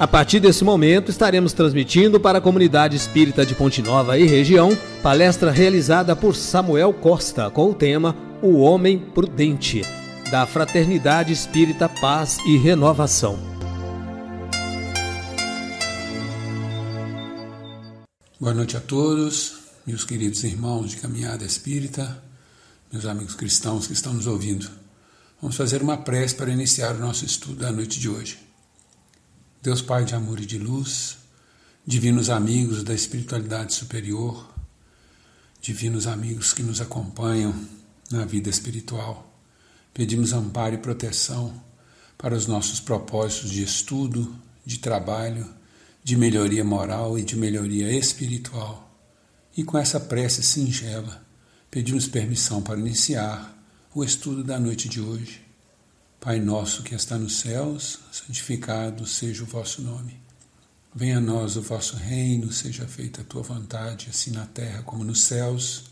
A partir desse momento, estaremos transmitindo para a comunidade espírita de Ponte Nova e região, palestra realizada por Samuel Costa, com o tema O Homem Prudente, da Fraternidade Espírita Paz e Renovação. Boa noite a todos, meus queridos irmãos de caminhada espírita, meus amigos cristãos que estão nos ouvindo. Vamos fazer uma prece para iniciar o nosso estudo da noite de hoje. Deus Pai de amor e de luz, divinos amigos da espiritualidade superior, divinos amigos que nos acompanham na vida espiritual, pedimos amparo e proteção para os nossos propósitos de estudo, de trabalho, de melhoria moral e de melhoria espiritual. E com essa prece singela, pedimos permissão para iniciar o estudo da noite de hoje. Pai nosso que está nos céus, santificado seja o vosso nome. Venha a nós o vosso reino, seja feita a tua vontade, assim na terra como nos céus.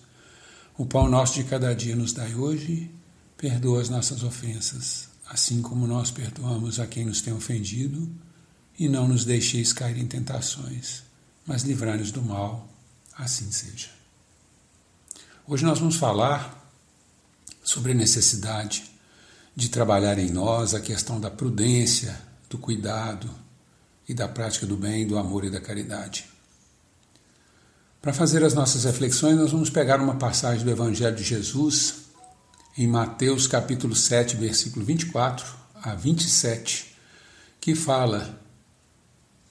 O pão nosso de cada dia nos dai hoje, perdoa as nossas ofensas, assim como nós perdoamos a quem nos tem ofendido, e não nos deixeis cair em tentações, mas livrai-nos do mal, assim seja. Hoje nós vamos falar sobre a necessidade de trabalhar em nós a questão da prudência, do cuidado e da prática do bem, do amor e da caridade. Para fazer as nossas reflexões, nós vamos pegar uma passagem do Evangelho de Jesus, em Mateus capítulo 7, versículo 24 a 27, que fala: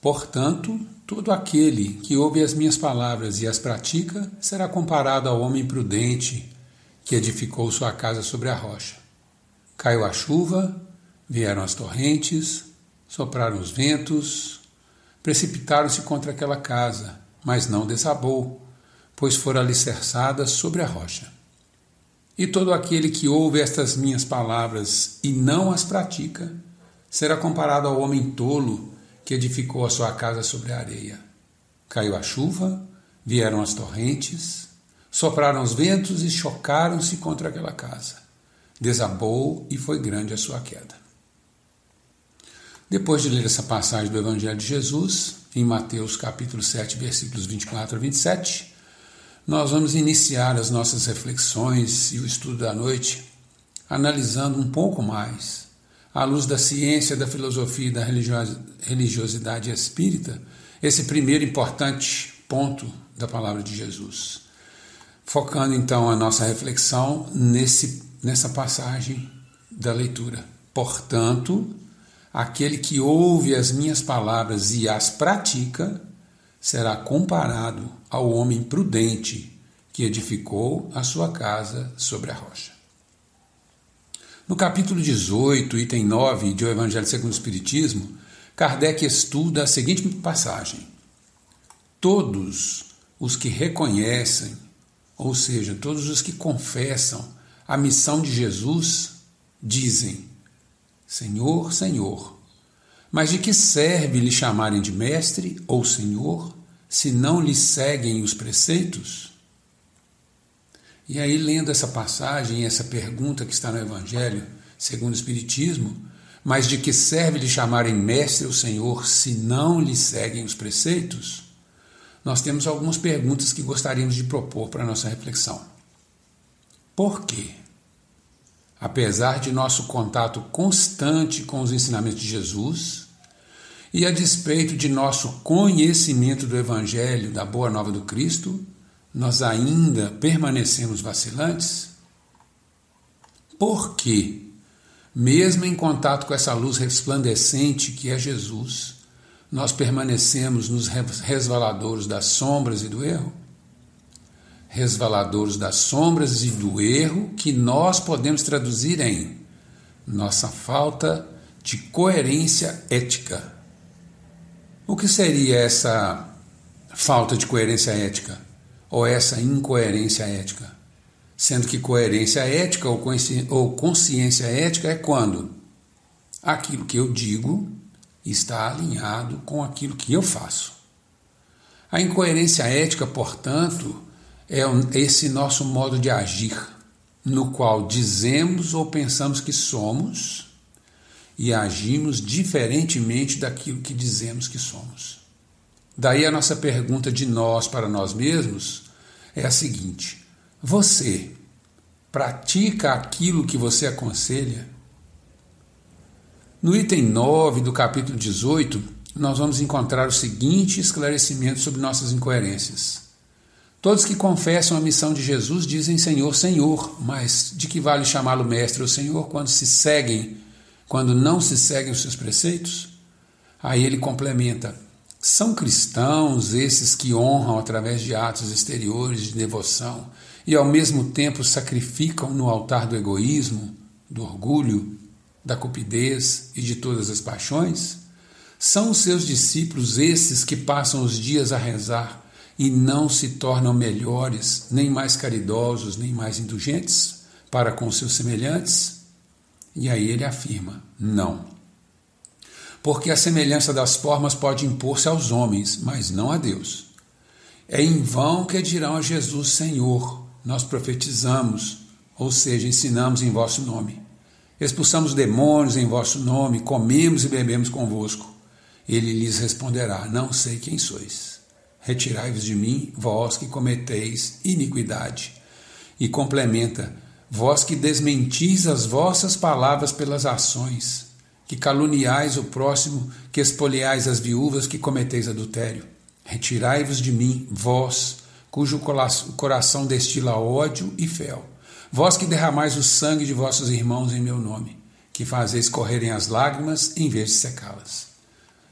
Portanto, todo aquele que ouve as minhas palavras e as pratica será comparado ao homem prudente que edificou sua casa sobre a rocha. Caiu a chuva, vieram as torrentes, sopraram os ventos, precipitaram-se contra aquela casa, mas não desabou, pois fora alicerçada sobre a rocha. E todo aquele que ouve estas minhas palavras e não as pratica, será comparado ao homem tolo que edificou a sua casa sobre a areia. Caiu a chuva, vieram as torrentes, sopraram os ventos e chocaram-se contra aquela casa. Desabou e foi grande a sua queda. Depois de ler essa passagem do Evangelho de Jesus, em Mateus capítulo 7, versículos 24 a 27, nós vamos iniciar as nossas reflexões e o estudo da noite analisando um pouco mais, à luz da ciência, da filosofia e da religiosidade espírita, esse primeiro importante ponto da palavra de Jesus. Focando então a nossa reflexão nessa passagem da leitura. Portanto, aquele que ouve as minhas palavras e as pratica, será comparado ao homem prudente que edificou a sua casa sobre a rocha. No capítulo 18, item 9 do Evangelho segundo o Espiritismo, Kardec estuda a seguinte passagem: todos os que reconhecem, ou seja, todos os que confessam a missão de Jesus, dizem: Senhor, Senhor, mas de que serve lhe chamarem de mestre ou senhor, se não lhe seguem os preceitos? E aí, lendo essa passagem, essa pergunta que está no Evangelho, segundo o Espiritismo, mas de que serve lhe chamarem mestre ou senhor, se não lhe seguem os preceitos? Nós temos algumas perguntas que gostaríamos de propor para a nossa reflexão. Por quê? Apesar de nosso contato constante com os ensinamentos de Jesus e a despeito de nosso conhecimento do Evangelho, da Boa Nova do Cristo, nós ainda permanecemos vacilantes? Por quê? Mesmo em contato com essa luz resplandecente que é Jesus, nós permanecemos nos resvaladouros das sombras e do erro? Resvaladouros das sombras e do erro, que nós podemos traduzir em nossa falta de coerência ética. O que seria essa falta de coerência ética? Ou essa incoerência ética? Sendo que coerência ética ou consciência ética é quando aquilo que eu digo está alinhado com aquilo que eu faço. A incoerência ética, portanto, é esse nosso modo de agir, no qual dizemos ou pensamos que somos e agimos diferentemente daquilo que dizemos que somos. Daí a nossa pergunta de nós para nós mesmos é a seguinte: você pratica aquilo que você aconselha? No item 9 do capítulo 18, nós vamos encontrar o seguinte esclarecimento sobre nossas incoerências. Todos que confessam a missão de Jesus dizem Senhor, Senhor, mas de que vale chamá-lo Mestre ou Senhor quando não se seguem os seus preceitos? Aí ele complementa: são cristãos esses que honram através de atos exteriores de devoção e ao mesmo tempo sacrificam no altar do egoísmo, do orgulho, da cupidez e de todas as paixões? São os seus discípulos esses que passam os dias a rezar e não se tornam melhores, nem mais caridosos, nem mais indulgentes para com seus semelhantes? E aí ele afirma: não. Porque a semelhança das formas pode impor-se aos homens, mas não a Deus. É em vão que dirão a Jesus, Senhor, nós profetizamos, ou seja, ensinamos em vosso nome. Expulsamos demônios em vosso nome, comemos e bebemos convosco. Ele lhes responderá: não sei quem sois. Retirai-vos de mim, vós que cometeis iniquidade. E complementa: vós que desmentis as vossas palavras pelas ações, que caluniais o próximo, que espoliais as viúvas, que cometeis adultério. Retirai-vos de mim, vós, cujo coração destila ódio e fel. Vós que derramais o sangue de vossos irmãos em meu nome, que fazeis correrem as lágrimas em vez de secá-las.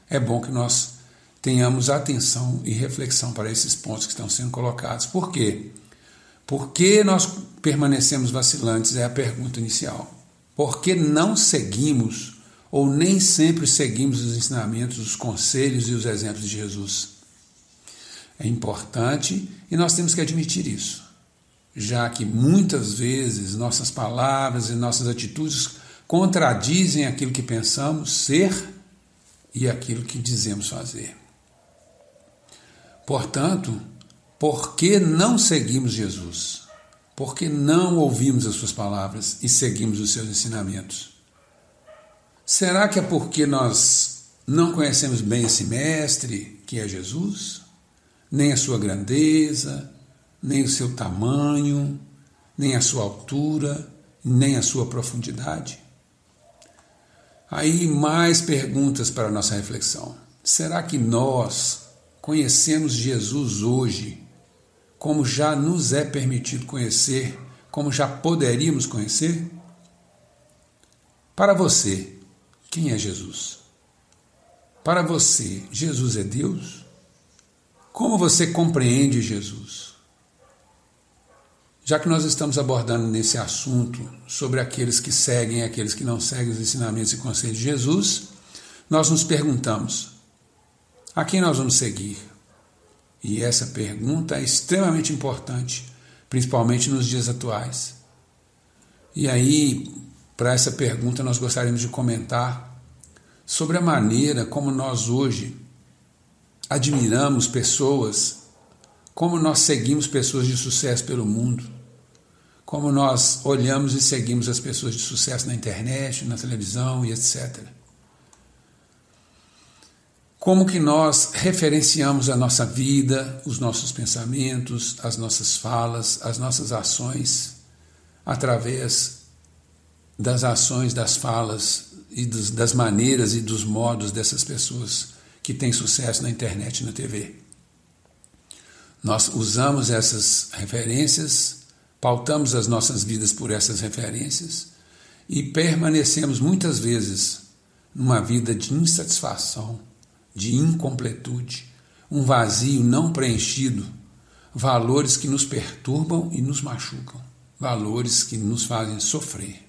É bom que nós tenhamos atenção e reflexão para esses pontos que estão sendo colocados. Por quê? Por que nós permanecemos vacilantes? É a pergunta inicial. Por que não seguimos ou nem sempre seguimos os ensinamentos, os conselhos e os exemplos de Jesus? É importante e nós temos que admitir isso, já que muitas vezes nossas palavras e nossas atitudes contradizem aquilo que pensamos ser e aquilo que dizemos fazer. Portanto, por que não seguimos Jesus? Por que não ouvimos as suas palavras e seguimos os seus ensinamentos? Será que é porque nós não conhecemos bem esse mestre, que é Jesus? Nem a sua grandeza, nem o seu tamanho, nem a sua altura, nem a sua profundidade? Aí mais perguntas para a nossa reflexão. Será que nós conhecemos Jesus hoje como já nos é permitido conhecer, como já poderíamos conhecer? Para você, quem é Jesus? Para você, Jesus é Deus? Como você compreende Jesus? Já que nós estamos abordando nesse assunto sobre aqueles que seguem e aqueles que não seguem os ensinamentos e conselhos de Jesus, nós nos perguntamos: a quem nós vamos seguir? E essa pergunta é extremamente importante, principalmente nos dias atuais. E aí, para essa pergunta, nós gostaríamos de comentar sobre a maneira como nós hoje admiramos pessoas, como nós seguimos pessoas de sucesso pelo mundo, como nós olhamos e seguimos as pessoas de sucesso na internet, na televisão e etc. Como que nós referenciamos a nossa vida, os nossos pensamentos, as nossas falas, as nossas ações, através das ações, das falas e das maneiras e dos modos dessas pessoas que têm sucesso na internet e na TV. Nós usamos essas referências, pautamos as nossas vidas por essas referências e permanecemos muitas vezes numa vida de insatisfação, de incompletude, um vazio não preenchido, valores que nos perturbam e nos machucam, valores que nos fazem sofrer.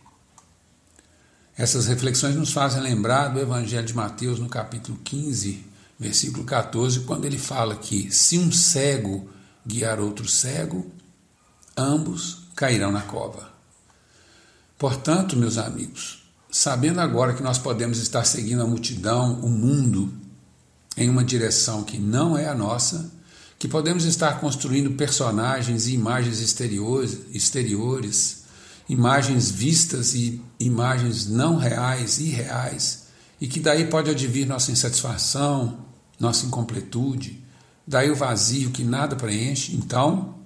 Essas reflexões nos fazem lembrar do Evangelho de Mateus, no capítulo 15, versículo 14, quando ele fala que se um cego guiar outro cego, ambos cairão na cova. Portanto, meus amigos, sabendo agora que nós podemos estar seguindo a multidão, o mundo, em uma direção que não é a nossa, que podemos estar construindo personagens e imagens exteriores imagens vistas e imagens não reais, irreais, e que daí pode advir nossa insatisfação, nossa incompletude, daí o vazio que nada preenche. Então,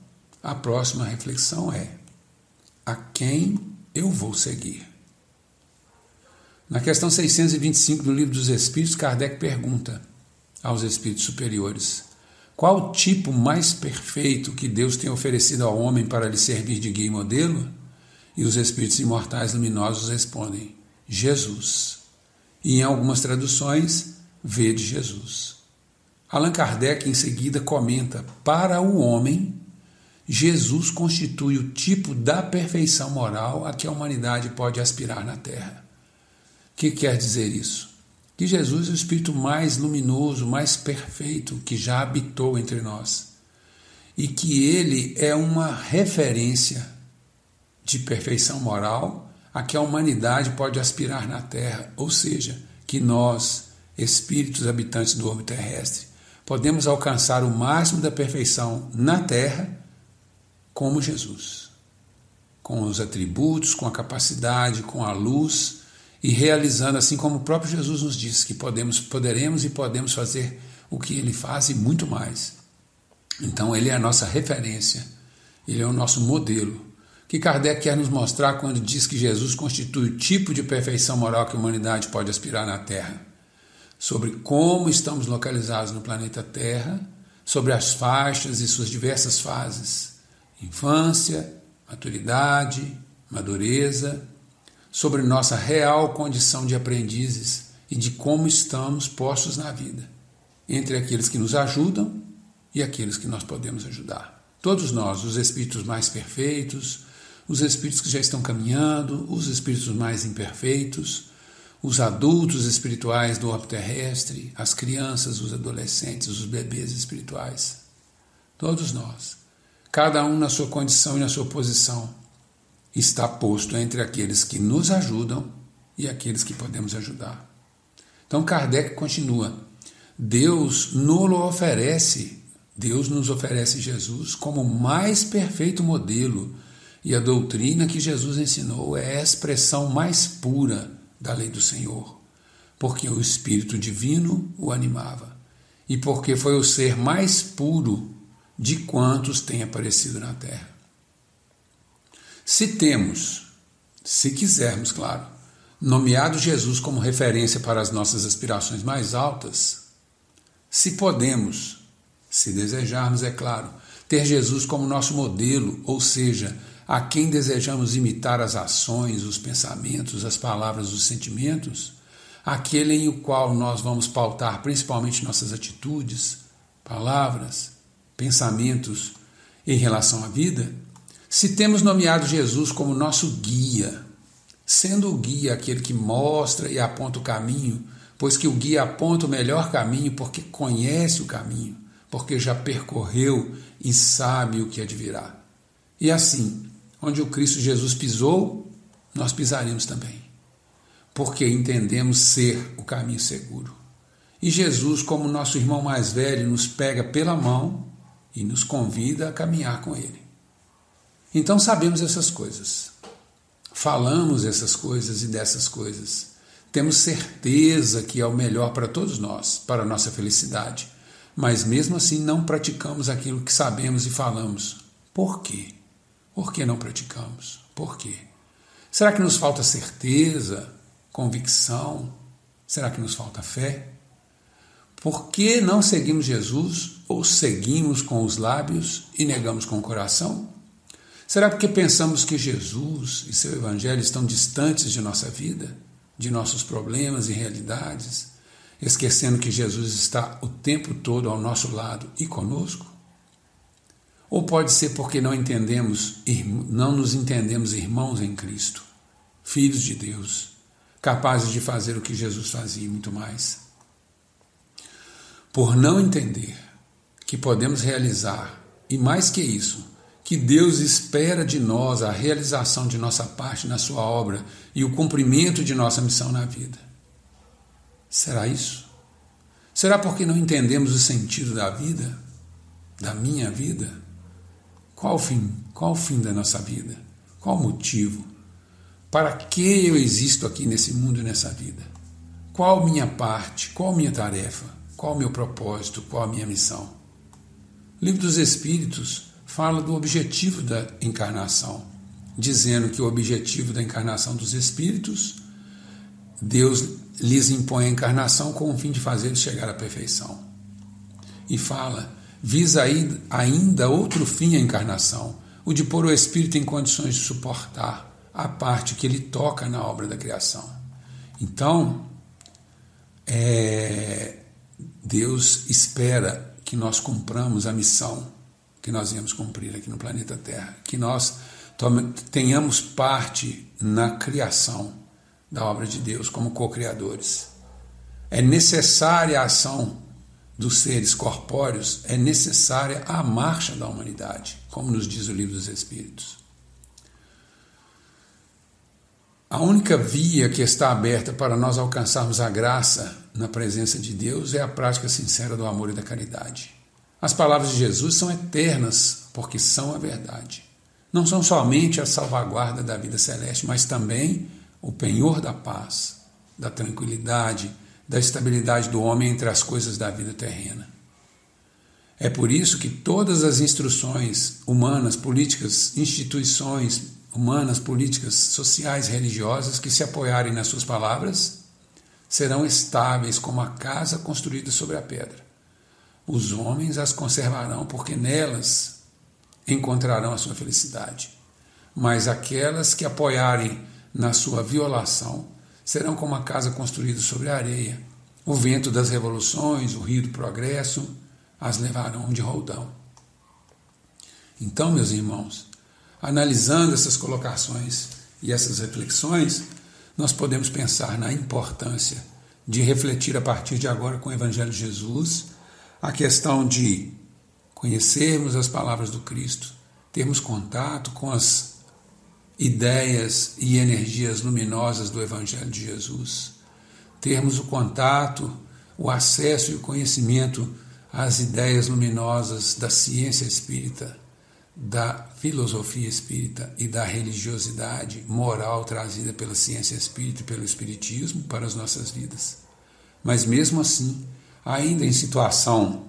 a próxima reflexão é: a quem eu vou seguir? Na questão 625 do Livro dos Espíritos, Kardec pergunta aos espíritos superiores: qual o tipo mais perfeito que Deus tem oferecido ao homem para lhe servir de guia e modelo? E os espíritos imortais luminosos respondem: Jesus. E em algumas traduções, vede Jesus. Allan Kardec em seguida comenta: para o homem, Jesus constitui o tipo da perfeição moral a que a humanidade pode aspirar na Terra. O que quer dizer isso? Que Jesus é o espírito mais luminoso, mais perfeito que já habitou entre nós. E que ele é uma referência de perfeição moral a que a humanidade pode aspirar na Terra, ou seja, que nós, espíritos habitantes do orbe terrestre, podemos alcançar o máximo da perfeição na Terra como Jesus, com os atributos, com a capacidade, com a luz, e realizando, assim como o próprio Jesus nos disse, que poderemos e podemos fazer o que ele faz e muito mais. Então ele é a nossa referência, ele é o nosso modelo, que Kardec quer nos mostrar quando diz que Jesus constitui o tipo de perfeição moral que a humanidade pode aspirar na Terra, sobre como estamos localizados no planeta Terra, sobre as faixas e suas diversas fases, infância, maturidade, madureza, sobre nossa real condição de aprendizes e de como estamos postos na vida, entre aqueles que nos ajudam e aqueles que nós podemos ajudar. Todos nós, os espíritos mais perfeitos, os espíritos que já estão caminhando, os espíritos mais imperfeitos, os adultos espirituais do orbe terrestre, as crianças, os adolescentes, os bebês espirituais. Todos nós, cada um na sua condição e na sua posição, está posto entre aqueles que nos ajudam e aqueles que podemos ajudar. Então Kardec continua: Deus nos oferece Jesus como o mais perfeito modelo, e a doutrina que Jesus ensinou é a expressão mais pura da lei do Senhor, porque o Espírito Divino o animava, e porque foi o ser mais puro de quantos tem aparecido na Terra. Se quisermos, claro, nomeado Jesus como referência para as nossas aspirações mais altas, se podemos, se desejarmos, é claro, ter Jesus como nosso modelo, ou seja, a quem desejamos imitar as ações, os pensamentos, as palavras, os sentimentos, aquele em o qual nós vamos pautar principalmente nossas atitudes, palavras, pensamentos em relação à vida, se temos nomeado Jesus como nosso guia, sendo o guia aquele que mostra e aponta o caminho, pois que o guia aponta o melhor caminho porque conhece o caminho, porque já percorreu e sabe o que advirá. E assim, onde o Cristo Jesus pisou, nós pisaremos também, porque entendemos ser o caminho seguro. E Jesus, como nosso irmão mais velho, nos pega pela mão e nos convida a caminhar com ele. Então sabemos essas coisas, falamos essas coisas e dessas coisas, temos certeza que é o melhor para todos nós, para a nossa felicidade, mas mesmo assim não praticamos aquilo que sabemos e falamos. Por quê? Por que não praticamos? Por quê? Será que nos falta certeza, convicção? Será que nos falta fé? Por que não seguimos Jesus ou seguimos com os lábios e negamos com o coração? Será porque pensamos que Jesus e seu Evangelho estão distantes de nossa vida, de nossos problemas e realidades, esquecendo que Jesus está o tempo todo ao nosso lado e conosco? Ou pode ser porque não nos entendemos irmãos em Cristo, filhos de Deus, capazes de fazer o que Jesus fazia e muito mais? Por não entender que podemos realizar, e mais que isso, que Deus espera de nós a realização de nossa parte na sua obra e o cumprimento de nossa missão na vida. Será isso? Será porque não entendemos o sentido da vida, da minha vida? Qual o fim? Qual o fim da nossa vida? Qual o motivo? Para que eu existo aqui nesse mundo e nessa vida? Qual minha parte? Qual minha tarefa? Qual o meu propósito? Qual a minha missão? O Livro dos Espíritos fala do objetivo da encarnação, dizendo que o objetivo da encarnação dos espíritos, Deus lhes impõe a encarnação com o fim de fazê-los chegar à perfeição. E fala, visa ainda outro fim a encarnação, o de pôr o espírito em condições de suportar a parte que ele toca na obra da criação. Então, Deus espera que nós cumpramos a missão que nós viemos cumprir aqui no planeta Terra, que nós tenhamos parte na criação da obra de Deus como co-criadores. É necessária a ação dos seres corpóreos, é necessária a marcha da humanidade, como nos diz o Livro dos Espíritos. A única via que está aberta para nós alcançarmos a graça na presença de Deus é a prática sincera do amor e da caridade. As palavras de Jesus são eternas, porque são a verdade. Não são somente a salvaguarda da vida celeste, mas também o penhor da paz, da tranquilidade, da estabilidade do homem entre as coisas da vida terrena. É por isso que todas as instruções humanas, políticas, instituições humanas, políticas, sociais, religiosas que se apoiarem nas suas palavras serão estáveis como a casa construída sobre a pedra. Os homens as conservarão porque nelas encontrarão a sua felicidade. Mas aquelas que apoiarem na sua violação serão como a casa construída sobre a areia. O vento das revoluções, o rio do progresso as levarão de roldão. Então, meus irmãos, analisando essas colocações e essas reflexões, nós podemos pensar na importância de refletir a partir de agora com o Evangelho de Jesus a questão de conhecermos as palavras do Cristo, termos contato com as ideias e energias luminosas do Evangelho de Jesus, termos o contato, o acesso e o conhecimento às ideias luminosas da ciência espírita, da filosofia espírita e da religiosidade moral trazida pela ciência espírita e pelo espiritismo para as nossas vidas. Mas mesmo assim, ainda em situação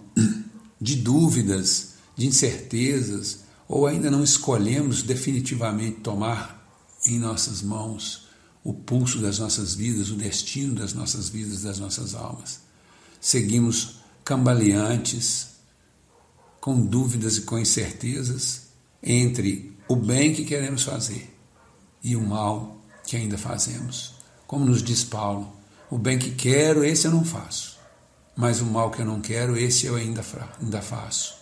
de dúvidas, de incertezas, ou ainda não escolhemos definitivamente tomar em nossas mãos o pulso das nossas vidas, o destino das nossas vidas, das nossas almas. Seguimos cambaleantes, com dúvidas e com incertezas entre o bem que queremos fazer e o mal que ainda fazemos. Como nos diz Paulo, o bem que quero, esse eu não faço, mas o mal que eu não quero, esse eu ainda faço.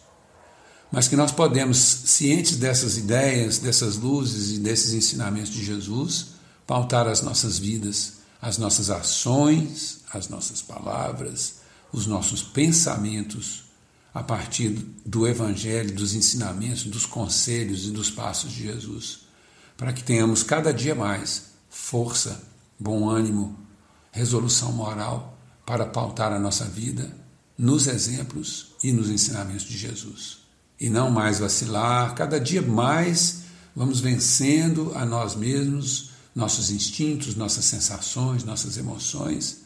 Mas que nós podemos, cientes dessas ideias, dessas luzes e desses ensinamentos de Jesus, pautar as nossas vidas, as nossas ações, as nossas palavras, os nossos pensamentos, a partir do Evangelho, dos ensinamentos, dos conselhos e dos passos de Jesus, para que tenhamos cada dia mais força, bom ânimo, resolução moral para pautar a nossa vida nos exemplos e nos ensinamentos de Jesus. E não mais vacilar, cada dia mais vamos vencendo a nós mesmos, nossos instintos, nossas sensações, nossas emoções,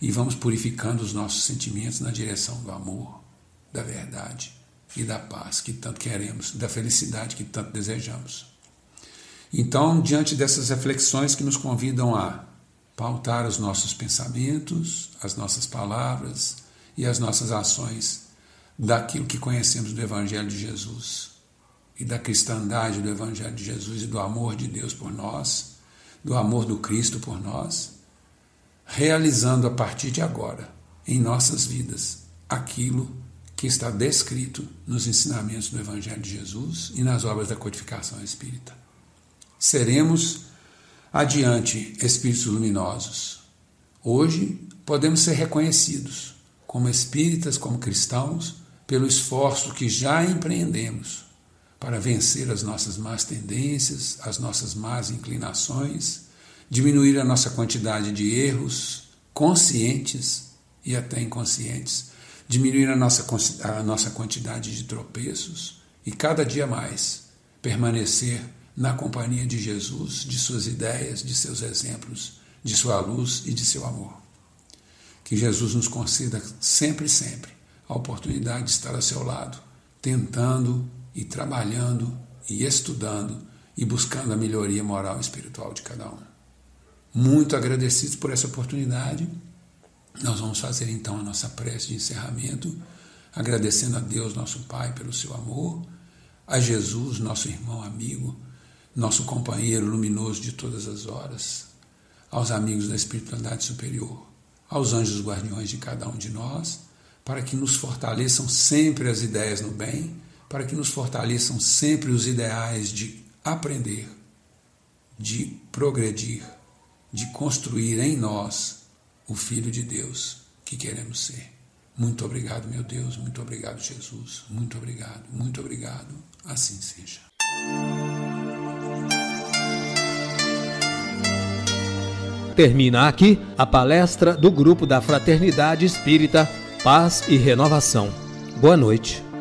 e vamos purificando os nossos sentimentos na direção do amor, da verdade e da paz que tanto queremos, da felicidade que tanto desejamos. Então, diante dessas reflexões que nos convidam a pautar os nossos pensamentos, as nossas palavras e as nossas ações daquilo que conhecemos do Evangelho de Jesus e da cristandade do Evangelho de Jesus e do amor de Deus por nós, do amor do Cristo por nós, realizando a partir de agora, em nossas vidas, aquilo que está descrito nos ensinamentos do Evangelho de Jesus e nas obras da codificação espírita. Seremos adiante espíritos luminosos. Hoje podemos ser reconhecidos como espíritas, como cristãos, pelo esforço que já empreendemos para vencer as nossas más tendências, as nossas más inclinações, diminuir a nossa quantidade de erros conscientes e até inconscientes, diminuir a nossa quantidade de tropeços e cada dia mais permanecer na companhia de Jesus, de suas ideias, de seus exemplos, de sua luz e de seu amor. Que Jesus nos conceda sempre a oportunidade de estar ao seu lado, tentando e trabalhando e estudando e buscando a melhoria moral e espiritual de cada um. Muito agradecidos por essa oportunidade, nós vamos fazer então a nossa prece de encerramento, agradecendo a Deus, nosso Pai, pelo seu amor, a Jesus, nosso irmão amigo, nosso companheiro luminoso de todas as horas, aos amigos da espiritualidade superior, aos anjos guardiões de cada um de nós, para que nos fortaleçam sempre as ideias no bem, para que nos fortaleçam sempre os ideais de aprender, de progredir, de construir em nós o Filho de Deus que queremos ser. Muito obrigado, meu Deus, muito obrigado, Jesus, muito obrigado, assim seja. Termina aqui a palestra do Grupo da Fraternidade Espírita Paz e Renovação. Boa noite.